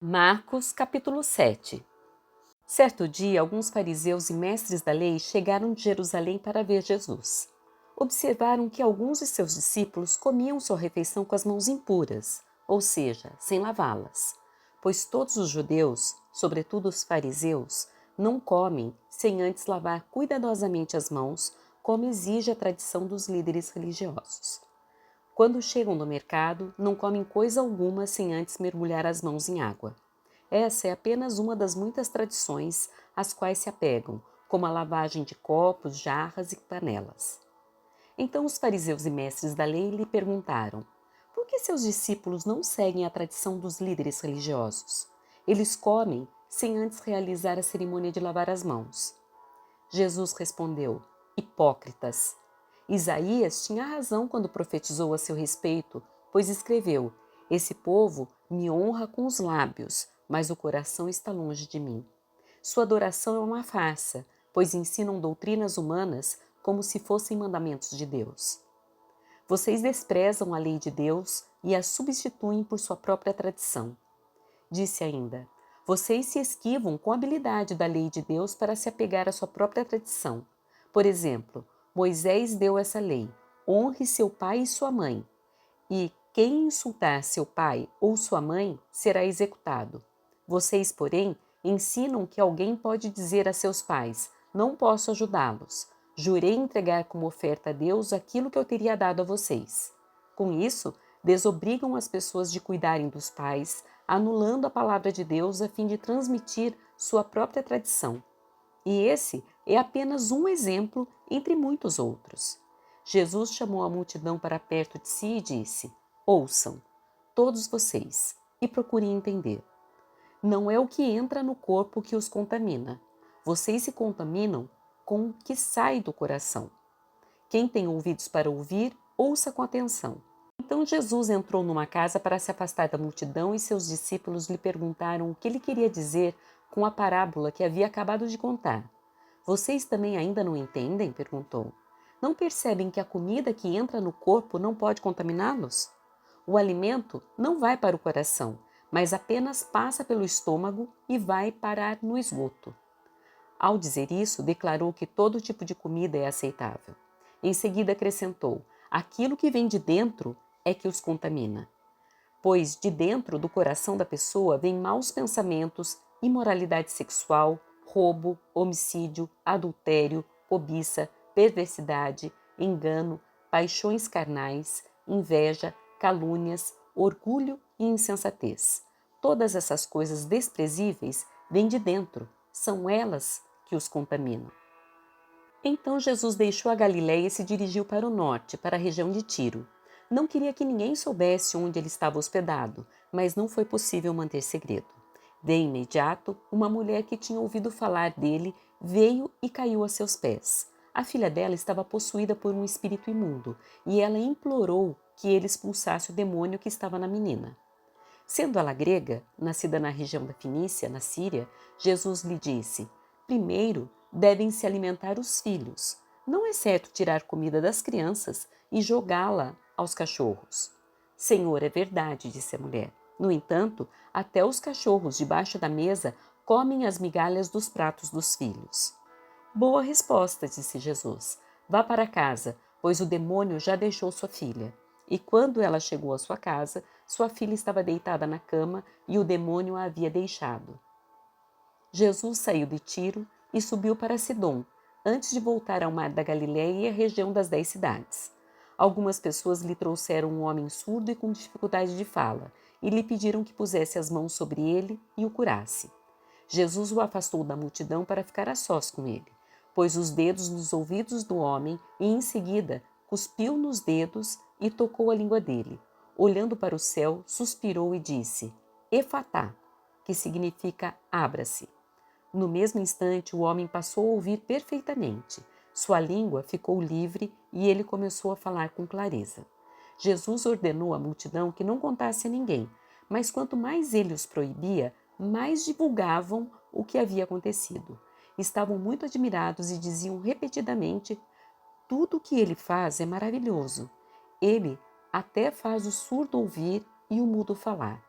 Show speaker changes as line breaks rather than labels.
Marcos, capítulo 7. Certo dia, alguns fariseus e mestres da lei chegaram de Jerusalém para ver Jesus. Observaram que alguns de seus discípulos comiam sua refeição com as mãos impuras, ou seja, sem lavá-las. Pois todos os judeus, sobretudo os fariseus, não comem sem antes lavar cuidadosamente as mãos, como exige a tradição dos líderes religiosos. Quando chegam no mercado, não comem coisa alguma sem antes mergulhar as mãos em água. Essa é apenas uma das muitas tradições às quais se apegam, como a lavagem de copos, jarras e panelas. Então os fariseus e mestres da lei lhe perguntaram: por que seus discípulos não seguem a tradição dos líderes religiosos? Eles comem sem antes realizar a cerimônia de lavar as mãos. Jesus respondeu: hipócritas! Isaías tinha razão quando profetizou a seu respeito, pois escreveu: esse povo me honra com os lábios, mas o coração está longe de mim. Sua adoração é uma farsa, pois ensinam doutrinas humanas como se fossem mandamentos de Deus. Vocês desprezam a lei de Deus e a substituem por sua própria tradição. Disse ainda: vocês se esquivam com habilidade da lei de Deus para se apegar à sua própria tradição. Por exemplo, Moisés deu essa lei: honre seu pai e sua mãe. E quem insultar seu pai ou sua mãe será executado. Vocês, porém, ensinam que alguém pode dizer a seus pais: não posso ajudá-los. Jurei entregar como oferta a Deus aquilo que eu teria dado a vocês. Com isso, desobrigam as pessoas de cuidarem dos pais, anulando a palavra de Deus a fim de transmitir sua própria tradição. E esse é apenas um exemplo entre muitos outros. Jesus chamou a multidão para perto de si e disse: ouçam, todos vocês, e procurem entender. Não é o que entra no corpo que os contamina. Vocês se contaminam com o que sai do coração. Quem tem ouvidos para ouvir, ouça com atenção. Então Jesus entrou numa casa para se afastar da multidão e seus discípulos lhe perguntaram o que ele queria dizer com a parábola que havia acabado de contar. Vocês também ainda não entendem? Perguntou. Não percebem que a comida que entra no corpo não pode contaminá-los? O alimento não vai para o coração, mas apenas passa pelo estômago e vai parar no esgoto. Ao dizer isso, declarou que todo tipo de comida é aceitável. Em seguida acrescentou: aquilo que vem de dentro é que os contamina. Pois de dentro do coração da pessoa vêm maus pensamentos, imoralidade sexual, roubo, homicídio, adultério, cobiça, perversidade, engano, paixões carnais, inveja, calúnias, orgulho e insensatez. Todas essas coisas desprezíveis vêm de dentro, são elas que os contaminam. Então Jesus deixou a Galiléia e se dirigiu para o norte, para a região de Tiro. Não queria que ninguém soubesse onde ele estava hospedado, mas não foi possível manter segredo. De imediato, uma mulher que tinha ouvido falar dele veio e caiu a seus pés. A filha dela estava possuída por um espírito imundo e ela implorou que ele expulsasse o demônio que estava na menina. Sendo ela grega, nascida na região da Fenícia, na Síria, Jesus lhe disse: primeiro devem se alimentar os filhos. Não é certo tirar comida das crianças e jogá-la aos cachorros. Senhor, é verdade, disse a mulher. No entanto, até os cachorros debaixo da mesa comem as migalhas dos pratos dos filhos. Boa resposta, disse Jesus. Vá para casa, pois o demônio já deixou sua filha. E quando ela chegou à sua casa, sua filha estava deitada na cama e o demônio a havia deixado. Jesus saiu de Tiro e subiu para Sidom, antes de voltar ao mar da Galiléia e à região das 10 cidades. Algumas pessoas lhe trouxeram um homem surdo e com dificuldade de fala, e lhe pediram que pusesse as mãos sobre ele e o curasse. Jesus o afastou da multidão para ficar a sós com ele. Pôs os dedos nos ouvidos do homem e, em seguida, cuspiu nos dedos e tocou a língua dele. Olhando para o céu, suspirou e disse: Efatá, que significa abra-se. No mesmo instante, o homem passou a ouvir perfeitamente. Sua língua ficou livre e ele começou a falar com clareza. Jesus ordenou à multidão que não contasse a ninguém, mas quanto mais ele os proibia, mais divulgavam o que havia acontecido. Estavam muito admirados e diziam repetidamente: tudo o que ele faz é maravilhoso. Ele até faz o surdo ouvir e o mudo falar.